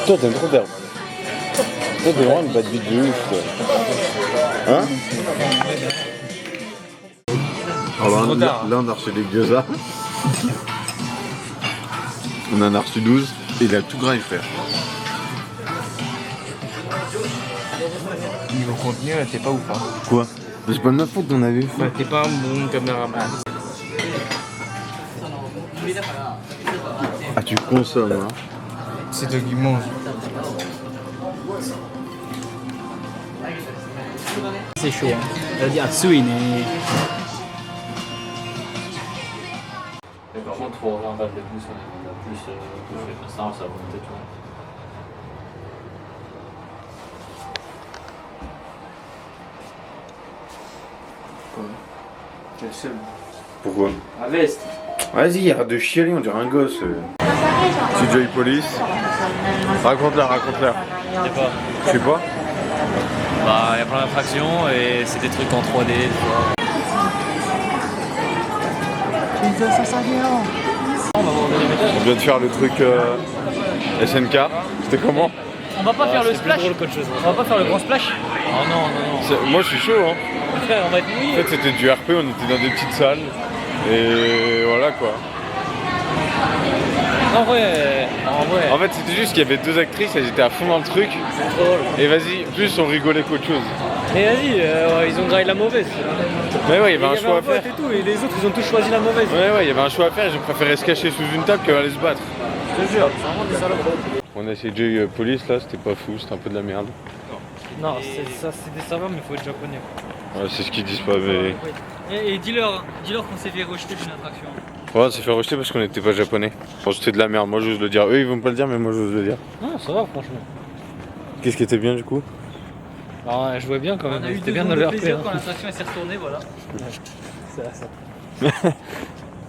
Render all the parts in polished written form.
Toi, t'aimes trop d'herbe. Toi, t'es vraiment une bête vite de ouf, quoi. Hein? Alors là, on a reçu des gyoza. On en a reçu 12 et il a tout gras, frère. Niveau contenu, t'es pas ouf, hein. Quoi? C'est pas de ma faute, on avait vu. Bah, t'es pas un bon caméraman. Ah, tu consommes, hein? C'est toi qui manges. C'est chaud, hein. Ça veut dire Atsuine. Par contre, faut revoir un peu plus, on a plus touché. Ça va monter, tu vois. Quel seul. Pourquoi? À veste. Vas-y, arrête de chialer, on dirait un gosse. C'est Joy Police. Raconte-la. Je sais pas. Je sais pas. Bah, il y a plein d'infractions et c'est des trucs en 3D, tu vois. On vient de faire le truc SNK. C'était comment? On va pas faire le C'est plus splash. drôle qu'autre chose. On va pas faire le grand splash. Oh non. Moi, je suis chaud, hein. Frère, on va être En mouillé. fait, c'était du RP, on était dans des petites salles. Et voilà, quoi. En vrai. En fait, c'était juste qu'il y avait deux actrices, elles étaient à fond dans le truc. C'est drôle. Et vas-y, plus on rigolait qu'autre chose. Mais vas-y, ils ont graillé la mauvaise. Mais ouais, il y avait un Il y choix à avait un faire. vote et tout, et les autres, ils ont tous choisi la mauvaise. Ouais, il y avait un choix à faire, j'ai préféré se cacher sous une table qu'aller se battre. Je te jure, c'est vraiment des salopes. On a essayé de jouer Police là, c'était pas fou, c'était un peu de la merde. Non, c'est des serveurs, mais il faut être japonais. Ouais, c'est ce qu'ils disent pas, mais. Et dis-leur qu'on s'est fait rejeter d'une attraction. Ouais, on s'est fait rejeter parce qu'on était pas japonais. Bon, c'était de la merde, moi j'ose le dire. Eux ils vont pas le dire, mais moi j'ose le dire. Non, ça va, franchement. Qu'est-ce qui était bien du coup? Alors, je vois bien quand même. On a eu C'était 2 bien secondes de de leur plaisir RP. quand l'attraction s'est retournée, voilà.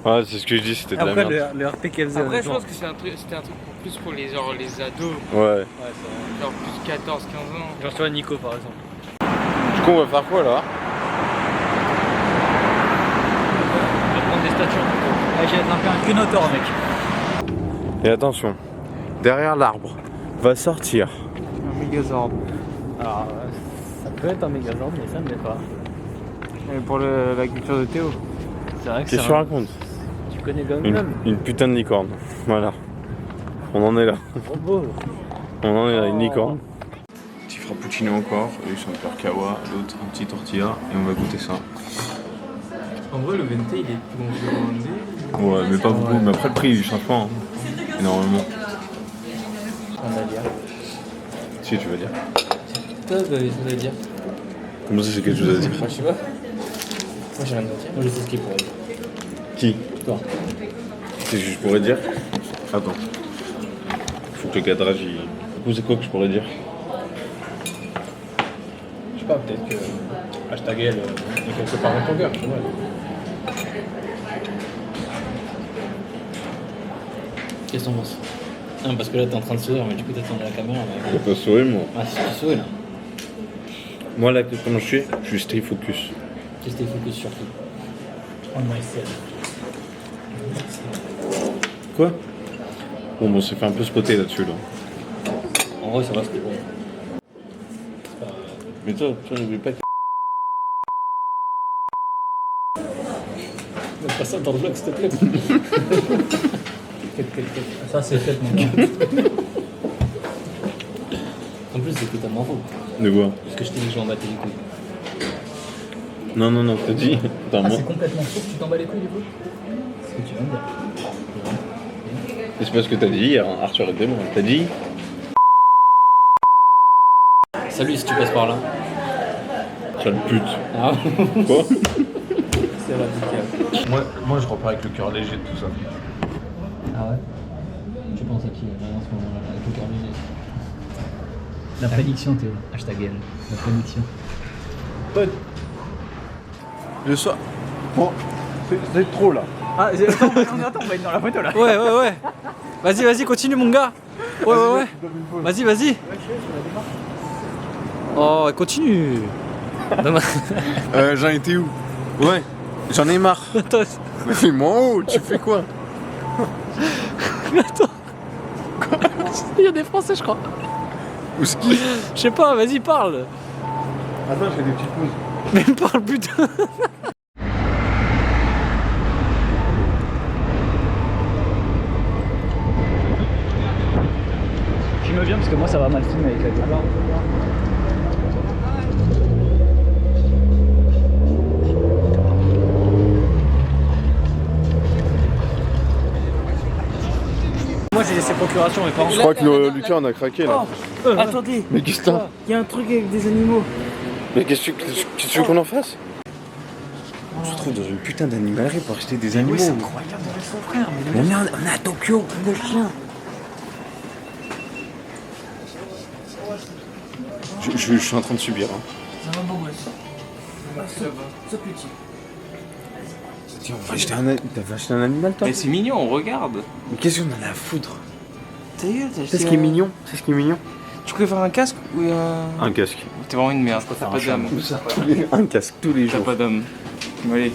Ouais, c'est ce que je dis, c'était de la Après, merde. le RP qu'elle faisait. Après, je pense que c'était un truc plus pour les ados. Ouais. Genre plus 14-15 ans. Genre, tu vois, Nico par exemple. Du coup, on va faire quoi là? On va prendre des statues en tout J'ai attrapé un Kunotor, mec. Et attention, derrière l'arbre va sortir. Un Megazord. Alors, ça peut être un Megazord, mais ça ne l'est pas. Et pour la culture de Théo. C'est vrai que Qu'est-ce que tu racontes? Tu connais Gangnam? Une putain de licorne. Voilà. On en est là. Trop beau. On en est là, une licorne. Petit frappuccino encore, eux ils sont faire kawa, l'autre un petit tortilla et on va goûter ça. En vrai, le vente il est plus grand. Ouais, mais pas beaucoup, mais après le prix il change pas hein. Énormément. On va dire. Si tu veux dire. Toi, t'avais des choses à dire. Comment ça c'est quelque chose à dire? Moi, je sais pas. Moi, j'ai rien à dire. Moi, je sais ce qu'il pourrait dire. Qui? Toi. C'est que je pourrais dire? Attends. Faut que le cadrage il. Ou c'est quoi que je pourrais dire? Je sais pas, peut-être que hashtag elle est quelque part dans ton cœur, tu vois. Qu'est-ce que t'en penses? Non, parce que là t'es en train de sourire, mais du coup t'es dans la caméra. Mais... J'ai pas souri moi. Ah, si tu souris là. Moi là, comment je suis stay focus. Qu'est-ce que t'es focus sur tout? On myself. Quoi? Bon, on s'est fait un peu spotter là-dessus là. En vrai, ça va, c'était bon. Mais toi, n'oublie pas que. Mets pas ça dans le vlog, s'il te plaît. Ça, c'est fait, mon gars. En plus, c'est totalement faux. De quoi? Parce que je t'ai dit que je m'en battais les couilles. Non, t'as dit. T'as un Ah, mot. c'est complètement faux que tu t'en bats les couilles, du coup? C'est ce que tu viens de dire. C'est pas ce que t'as dit hier, hein. Arthur était bon. T'as dit. Salut si tu passes par là. Sale pute. Ah, Quoi? c'est radical. Moi je repars avec le cœur léger de tout ça. Ah ouais? Tu penses à qui en ce moment-là, avec le cœur léger? La prédiction, Théo. Hashtag elle. La prédiction. Le soir. Bon, c'est trop là. Ah, attends, on va être dans la photo là. Ouais. Vas-y, continue mon gars. Ouais. Vas-y. Oh, continue. J'en étais où? Ouais, j'en ai marre. Attends. Mais moi, oh, tu fais quoi? Attends. Il y a des Français, je crois. Où ski? Je sais pas, vas-y, parle. Attends, je fais des petites pauses. Mais parle, putain. Filme bien parce que moi ça va mal filmer avec la caméra. Moi j'ai laissé procuration mes parents. Je crois que Lucas en a craqué là. Attendez, Mais qu'est-ce que t'as? il y a un truc avec des animaux. Mais qu'est-ce que tu veux qu'on en fasse? On se trouve dans une putain d'animalerie pour acheter des animaux. C'est incroyable avec son frère. Mais merde, on est à Tokyo, le chien. Je suis en train de subir. Hein. Ça va, beau gosse. Ça petit. Tiens, on va acheter t'avais acheté un animal toi? Mais c'est mignon, on regarde. Mais qu'est-ce qu'on en a à foutre? Ta gueule, t'as C'est ce qui est mignon. C'est ce qui est mignon. Tu préfères un casque ou Un casque. T'es vraiment une merde, t'as pas d'âme. Un casque tous les T'as jours. pas d'âme. Allez.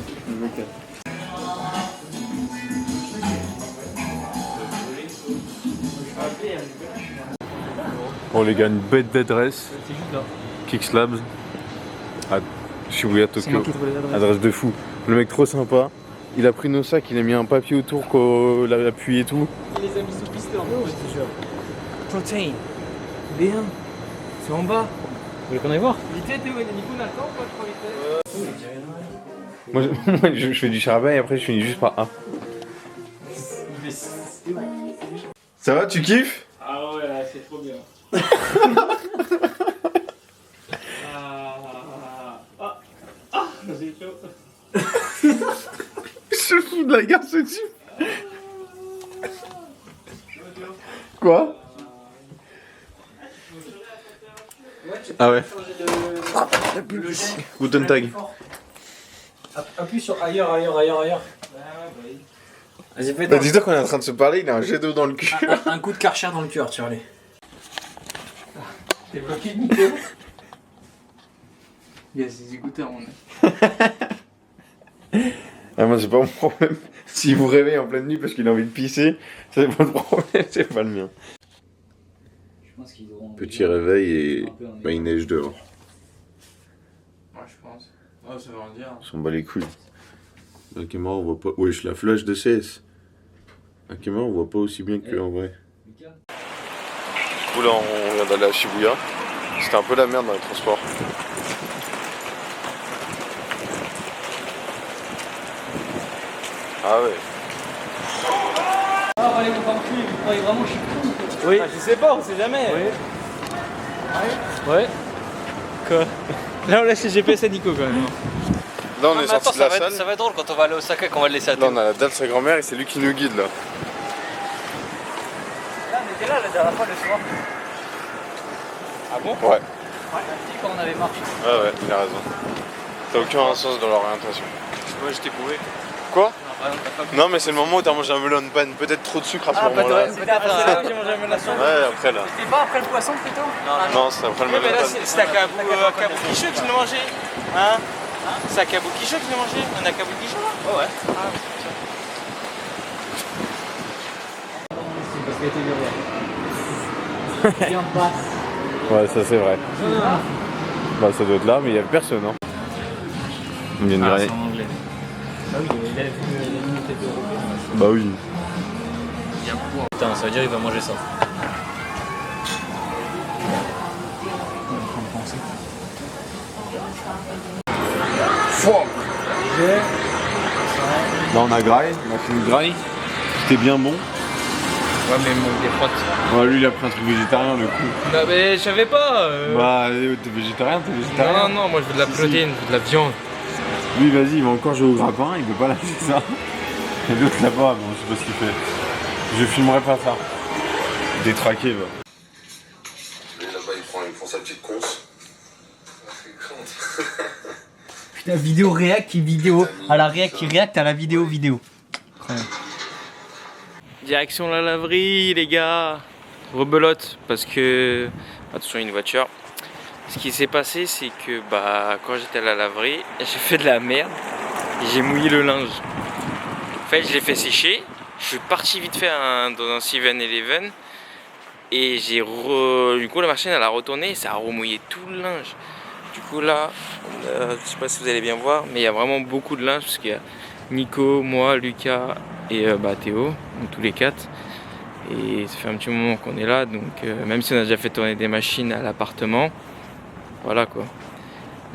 Bon les gars, une bête d'adresse. C'est juste là. Kicks Labs. À Shibuya, C'est moi Tokyo. qui trouve les adresses. Adresse de fou. Le mec trop sympa. Il a pris nos sacs, il a mis un papier autour qu'on l'a appuyé et tout. Il les a mis sous pisteur, je te jure. Protein. Bien. C'est en bas. Vous voulez qu'on aille voir? Moi je fais du charbon et après je finis juste par A. Ça va, tu kiffes? Ah ouais, c'est trop bien. J'ai chaud. Je fous de la garde ce type. Quoi? Ah ouais. Guten Tag. Appuie sur ailleurs. Vas-y, fais Bah dis-toi qu'on est en train de se parler, il a un jet d'eau dans le cul. un coup de Karcher dans le cœur, tu vas aller. T'es bloqué, Nico. Il y a des écouteurs, on est. Ah moi c'est pas mon problème. S'il vous réveille en pleine nuit parce qu'il a envie de pisser, c'est pas le problème, c'est pas le mien. Petit réveil et bah, il neige dehors. Ouais, je pense. Oh, ça veut en dire. On s'en bat les couilles. La caméra on voit pas. Wesh, la flash de CS. La caméra on voit pas aussi bien qu'en vrai. Du coup là on vient d'aller à Shibuya. C'était un peu la merde dans les transports. Ah ouais. Ah allez mon parti, vous croyez vraiment que je suis fou? Oui. Je sais pas, on sait jamais. Ouais. Quoi? Là on laisse les GPS à Nico quand même. Là on est sorti de la salle. Ça va être drôle quand on va aller au Osaka qu'on va le laisser à Là on a la dalle de sa grand-mère et c'est lui qui nous guide là. Là on était là la dernière fois le soir. Ah bon? Ouais. Ouais, quand on avait marché. Ah ouais, il a raison. T'as aucun sens dans l'orientation. Moi j'étais bourré. Quoi? Non mais c'est le moment où t'as mangé un melon de panne, peut-être trop de sucre à ce moment-là. C'était après ça que j'ai mangé un melon. Ouais, après là. C'était pas après le poisson plutôt? Non, c'est après le melon Mais de là, panne. c'est à Kabukicho qui l'a mangé. Hein? C'est à Kabukicho qui l'a mangé. On est à Kabukicho là? Ouais. Parce qu'elle était derrière. Viens passe. Ouais, ça c'est vrai. Bah ça doit être là, mais il y a personne, hein. Il vient de Ah, griller. c'est en anglais. Bah oui, il a vu l'unité européenne. Bah oui. Putain, ça veut dire qu'il va manger ça. Là on a graillé, on a fini de grailler. C'était bien bon. Ouais, mais des frottes. Ouais, lui il a pris un truc végétarien du coup. Non, mais je savais pas. Bah t'es végétarien, t'es végétarien. Non, moi je veux de la protéine, je veux de la viande. Lui vas-y, il va encore jouer au grappin, il peut pas lâcher ça. Et l'autre là-bas, bon je sais pas ce qu'il fait. Je filmerai pas ça. Détraqué va. Lui là-bas il prend sa petite conce. Putain, vidéo réact qui vidéo à la réact qui réacte à la vidéo. Direction la laverie, les gars. Rebelote, parce que. Attention, il y a une voiture. Ce qui s'est passé, c'est que quand j'étais à la laverie, j'ai fait de la merde et j'ai mouillé le linge. En fait, je l'ai fait sécher, Je suis parti vite fait dans un 7-Eleven et du coup la machine elle a retourné et ça a remouillé tout le linge. Du coup là, je sais pas si vous allez bien voir, mais il y a vraiment beaucoup de linge parce qu'il y a Nico, moi, Lucas et Théo, donc tous les 4. Et ça fait un petit moment qu'on est là, donc même si on a déjà fait tourner des machines à l'appartement, voilà quoi.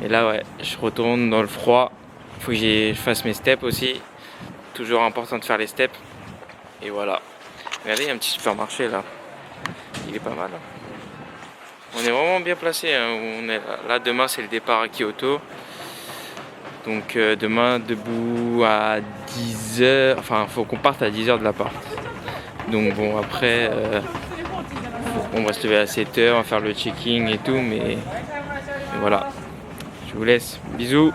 Mais là ouais, je retourne dans le froid, il faut que je fasse mes steps aussi. Toujours important de faire les steps. Et voilà. Regardez, il y a un petit supermarché là. Il est pas mal. On est vraiment bien placé. Hein, où on est là, demain c'est le départ à Kyoto. Donc demain debout à 10h. Enfin, faut qu'on parte à 10h de l'appart. Donc bon, après, on va se lever à 7h, on va faire le checking et tout. Mais voilà. Je vous laisse. Bisous.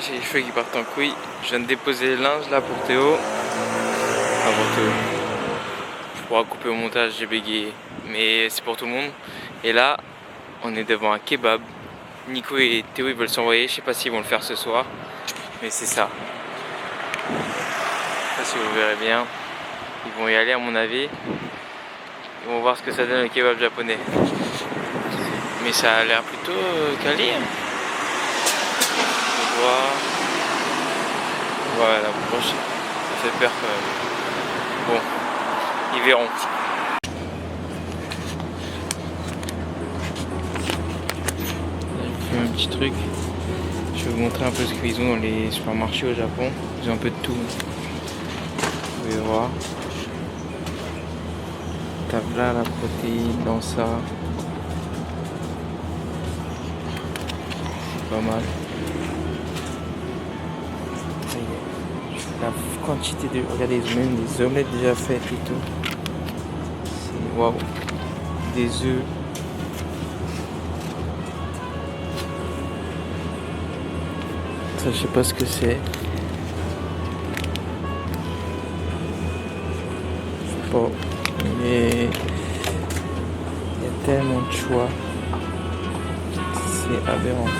J'ai les cheveux qui partent en couille. Je viens de déposer le linge là pour Théo. Enfin pour Théo. Je pourrais couper au montage, j'ai bégayé. Mais c'est pour tout le monde. Et là, on est devant un kebab. Nico et Théo ils veulent s'envoyer. Je sais pas s'ils vont le faire ce soir. Mais c'est ça. Je sais pas si vous verrez bien. Ils vont y aller à mon avis. Ils vont voir ce que ça donne le kebab japonais. Mais ça a l'air plutôt quali. Voilà, la broche, ça fait peur quand même. Bon, ils verront. Je fais un petit truc. Je vais vous montrer un peu ce qu'ils ont dans les supermarchés au Japon. Ils ont un peu de tout. Vous pouvez voir. T'as là la protéine dans ça. C'est pas mal. La quantité de... Regardez, même des omelettes déjà faites et tout. C'est waouh. Des œufs. Ça, je sais pas ce que c'est. Je sais pas. Mais il y a tellement de choix. C'est aberrant.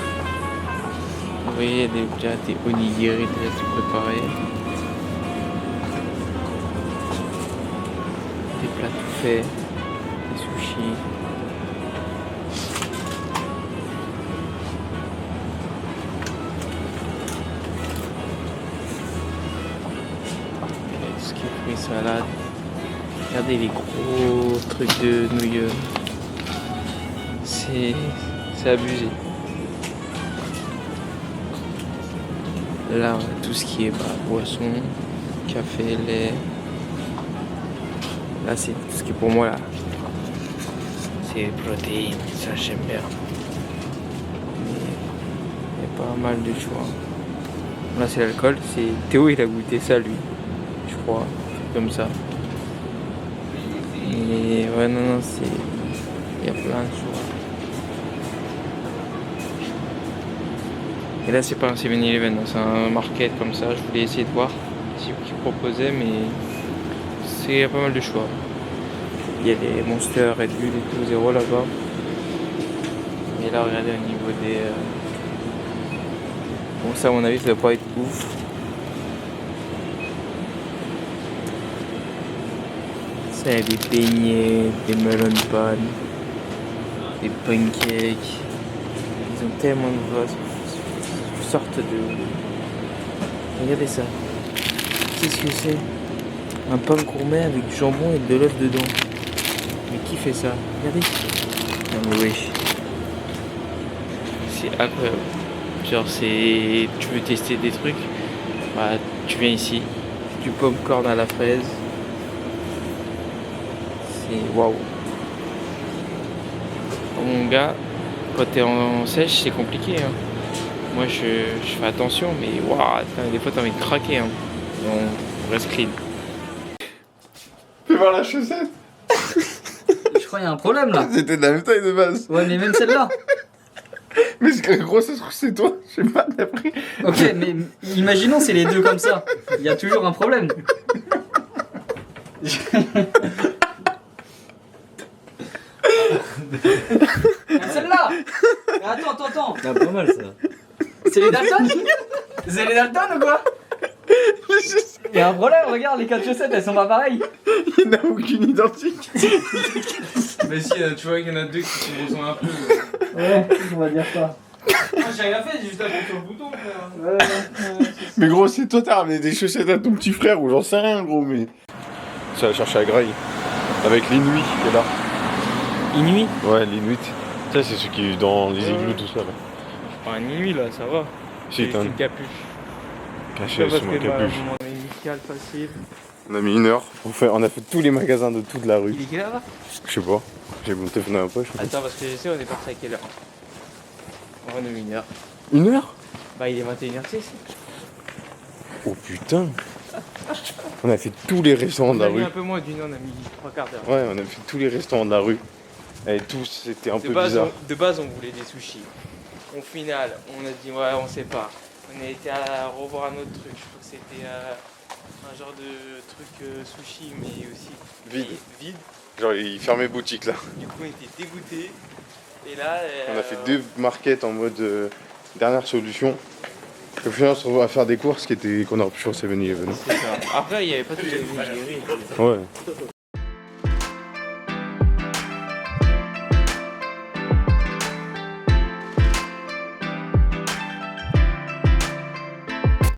Vous voyez, il y a déjà des onigiri déjà tout préparés. Des plats tout faits, des sushis. Tout ce qui est fruits, salade. Regardez les gros trucs de nouilles. C'est abusé. Là, tout ce qui est boisson, café, lait. Là, c'est tout ce qui est pour moi là. C'est protéines, ça j'aime bien. Mais il y a pas mal de choix. Là, c'est l'alcool. C'est Théo, il a goûté ça lui, je crois, comme ça. Et ouais, non, c'est. Il y a plein de choix. Et là c'est pas un 7-Eleven, c'est un market comme ça, je voulais essayer de voir ce qu'ils proposaient, mais il y a pas mal de choix. Il y a les Monster, Red Bull et tout, 0 là-bas. Et là regardez au niveau des... Bon ça à mon avis ça doit pas être ouf. Ça y a des beignets, des melon pan, des pancakes. Ils ont tellement de choses. Sorte de... Regardez ça. Qu'est-ce que c'est? Un pain gourmet avec du jambon et de l'œuf dedans. Mais qui fait ça? Regardez. Non mais wesh. C'est incroyable. Genre c'est... Tu veux tester des trucs? Bah tu viens ici. Du popcorn à la fraise. C'est waouh. Mon gars, quand t'es en sèche c'est compliqué hein. Moi je fais attention mais waouh, des fois t'as envie de craquer hein. On reste clean. Fais voir la chaussette. Je crois qu'il y a un problème là. C'était de la même taille de base. Ouais, mais même celle-là. Mais c'est gros, ça se trouve c'est toi. Je sais pas, t'as pris. Ok, mais imaginons c'est les deux comme ça. Il y a toujours un problème. Celle-là. Attends. Ah, pas mal ça. C'est les Dalton? C'est les Dalton ou quoi? y a un problème, regarde, les 4 chaussettes, elles sont pas pareilles. Il n'y en a aucune identique. Mais si, tu vois qu'il y en a deux qui se ressemblent un peu. Ouais, on va dire ça. Ah, j'ai rien fait, j'ai juste appuyé sur le bouton, frère. Ouais. Mais gros, c'est toi, t'as ramené des chaussettes à ton petit frère ou j'en sais rien, gros, mais. Ça va chercher à Graille. Avec l'Inuit qui est là. Inuit? Ouais, l'Inuit. Ça, c'est ceux qui vivent dans les igloos, tout ça là. Pas un Inuit là, ça va. Si, t'as une capuche. caché sous ma capuche. On a une musicale facile. On a mis 1 heure. On a fait tous les magasins de toute la rue. Il est quelle heure là? Je sais pas. J'ai mon téléphone dans ma poche. Attends, parce que je sais, on est parti à quelle heure? On a mis 1 heure. 1 heure? Bah, il est 21h06. Oh putain. On a fait tous les restaurants de On la a mis rue. un peu moins d'1 heure, on a mis 3 quarts d'heure. Ouais, on a fait tous les restaurants de la rue. Et tous, c'était un peu bizarre. De base, on voulait des sushis. Au final, on a dit, ouais, on sait pas. On a été à revoir un autre truc. Je crois que c'était un genre de truc sushi, mais aussi vide. Genre, ils fermaient boutique là. Du coup, on était dégoûtés. Et là, On a fait 2 markets en mode dernière solution. Au final, on se retrouve à faire des courses qu'on aurait pu faire au 7-Eleven. c'est ça. Après, il n'y avait pas tout les boulangeries. Ouais.